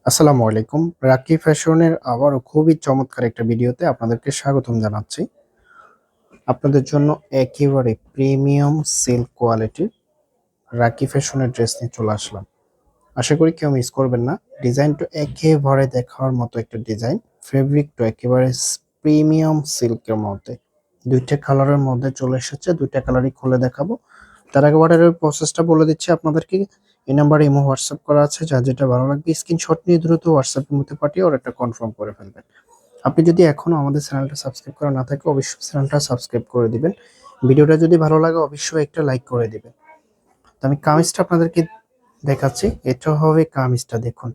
আসসালামু আলাইকুম। রাকি ফ্যাশনের আবারও খুবই চমৎকার একটা ভিডিওতে আপনাদেরকে স্বাগতম জানাচ্ছি। আপনাদের জন্য একেবারে প্রিমিয়াম সিল্ক কোয়ালিটির রাকি ফ্যাশনের ড্রেস নিয়ে চলে আসলাম। আশা করি কেউ মিস করবেন না। ডিজাইনটা একেবারে দেখার মতো একটা ডিজাইন। ফেব্রিকটা একেবারে প্রিমিয়াম সিল্কের মধ্যে। ২ টা কালারের মধ্যে চলে এসেছে। ২ টা কালারই খুলে দেখাবো। তার আগে অর্ডারের প্রসেসটা বলে দিচ্ছি আপনাদেরকে। এই নাম্বারে ইমো হোয়াটসঅ্যাপ করা আছে। যার যেটা ভালো লাগবে স্ক্রিনশট নিয়ে দ্রুত হোয়াটসঅ্যাপের মধ্যে পাঠিয়ে অর্ডারটা কনফার্ম করে ফেলবেন। আপনি যদি এখনো আমাদের চ্যানেলটা সাবস্ক্রাইব করা না থাকে অবশ্যই চ্যানেলটা সাবস্ক্রাইব করে দিবেন। ভিডিওটা যদি ভালো লাগে অবশ্যই একটা লাইক করে দিবেন। তো আমি কামিজটা আপনাদেরকে দেখাচ্ছি। এটা হবে কামিজটা দেখুন।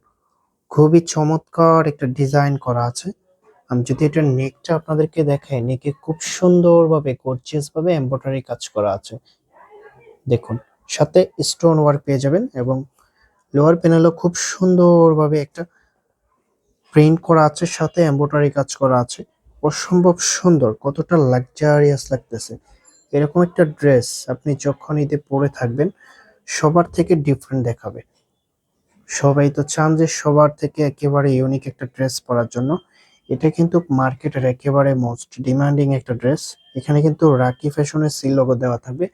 খুবই চমৎকার একটা ডিজাইন করা আছে। আমি যদি এটার নেকটা আপনাদেরকে দেখাই, নেকে খুব সুন্দরভাবে গর্জিয়াস ভাবে এমব্রয়ডারি কাজ করা আছে। দেখুন, সাথে স্টোন ওয়ার্ক পেয়ে যাবেন এবং লোয়ার প্যানেলও খুব সুন্দরভাবে একটা প্রিন্ট করা আছে, সাথে এমব্রয়ডারি কাজ করা আছে। অসম্ভব সুন্দর, কতটা লাক্সারিয়াস লাগতেছে। এরকম একটা ড্রেস আপনি যখন ঈদে পরে থাকবেন সবার থেকে ডিফারেন্ট দেখাবে। সবাই তো চান যে সবার থেকে একেবারে ইউনিক একটা ড্রেস পরার জন্য। এটা কিন্তু মার্কেটের একেবারে মোস্ট ডিমান্ডিং একটা ড্রেস। এখানে কিন্তু রাকি ফ্যাশনের সিল লোগো দেওয়া থাকবে।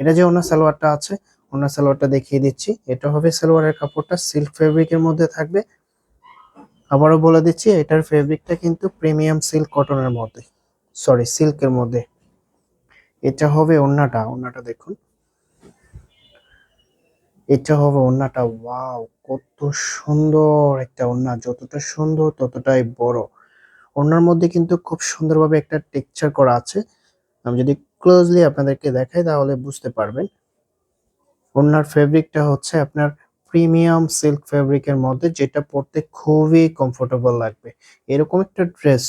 এটা যে ওনার সালোয়ারটা আছে, ওনার সালোয়ারটা দেখিয়ে দিচ্ছি। এটা হবে সালোয়ারের কাপড়টা সিল্ক ফেব্রিকের মধ্যে থাকবে। আবারও বলে দিচ্ছি, এটার ফেব্রিকটা কিন্তু প্রিমিয়াম সিল্ক কটনের মধ্যে, সরি সিল্কের মধ্যে। এটা হবে ওড়নাটা, ওড়নাটা দেখুন। এটা হবে ওড়নাটা, ওয়াও কত সুন্দর একটা ওড়না, যতটা সুন্দর ততটাই বড়। ওড়নার মধ্যে কিন্তু খুব সুন্দরভাবে একটা টেক্সচার করা আছে। আমি যদি ক্লোজলি আপনাদেরকে দেখাই তাহলে বুঝতে পারবেন। ওড়নার ফেব্রিকটা হচ্ছে আপনার প্রিমিয়াম সিল্ক ফেব্রিকের মধ্যে, যেটা পরতে খুবই কমফোর্টেবল লাগবে। এরকম একটা ড্রেস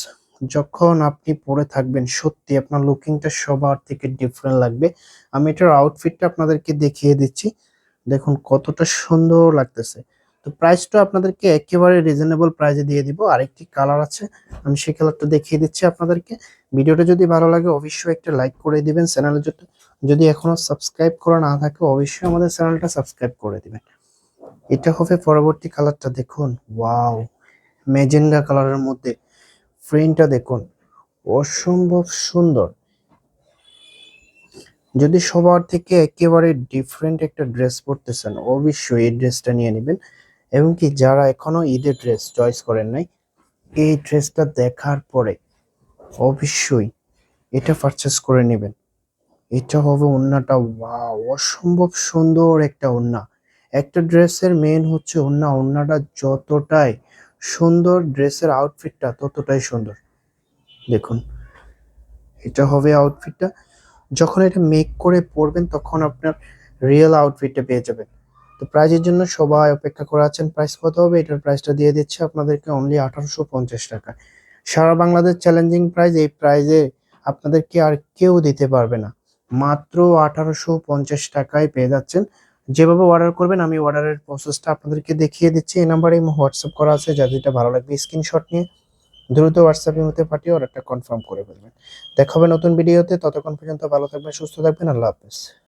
যখন আপনি পরে থাকবেন সত্যি আপনার লুকিংটা সবার থেকে ডিফারেন্ট লাগবে। আমি এটার আউটফিটটা আপনাদেরকে দেখিয়ে দিচ্ছি। দেখুন কতটা সুন্দর লাগতেছে। তো প্রাইসটা আপনাদেরকে একেবারে রিজনেবল প্রাইসে দিয়ে দিব। আরেকটি কালার আছে, আমি সেই কালারটা দেখিয়ে দিচ্ছি আপনাদেরকে। ভিডিওটা যদি ভালো লাগে অবশ্যই একটা লাইক করে দিবেন। চ্যানেলে যদি এখনো সাবস্ক্রাইব করা না থাকে অবশ্যই আমাদের চ্যানেলটা সাবস্ক্রাইব করে দিবেন। এটা হবে পরবর্তী কালারটা দেখুন, ওয়াও ম্যাজেন্ডা কালারের মধ্যে প্রিন্টটা দেখুন, অসম্ভব সুন্দর। যদি সবার থেকে একেবারে ডিফারেন্ট একটা ড্রেস পরতেছেন অবশ্যই এই ড্রেসটা নিয়ে নেবেন। এবং কি যারা এখনো ঈদের ড্রেস চয়েস করেন নাই, এই ড্রেসটা দেখার পরে অবশ্যই এটা পারচেস করে নেবেন। এটা হবে ওড়নাটা, ওয়াও অসম্ভব সুন্দর একটা ওড়না। একটা ড্রেসের মেন হচ্ছে ওড়না, ওড়নাটা যতটাই সুন্দর ড্রেসের আউটফিটটা ততটাই সুন্দর। দেখুন, এটা হবে আউটফিটটা। যখন এটা মেক করে পরবেন তখন আপনার রিয়েল আউটফিটটা পেয়ে যাবেন। তো প্রাইজের জন্য সবাই অপেক্ষা করে আছেন। প্রাইস কত হবে? এটার প্রাইসটা দিয়ে দিচ্ছি আপনাদেরকে অনলি 1850 টাকা। সারা বাংলাদেশ চ্যালেঞ্জিং প্রাইস। এই প্রাইজে আপনাদেরকে আর কেউ দিতে পারবে না। মাত্র 1850 টাকায় পেয়ে যাচ্ছেন। যেভাবে অর্ডার করবেন আমি অর্ডারের প্রসেসটা আপনাদেরকে দেখিয়ে দিচ্ছি। এই নাম্বারে হোয়াটসঅ্যাপ করা আছে, যা যেটা ভালো লাগবে স্ক্রিনশট নিয়ে দ্রুত হোয়াটসঅ্যাপের মধ্যে পাঠিয়ে অর্ডারটা কনফার্ম করে ফেলবেন। দেখা হবে নতুন ভিডিওতে। ততক্ষণ পর্যন্ত ভালো থাকবেন, সুস্থ থাকবেন। আল্লাহ হাফেজ।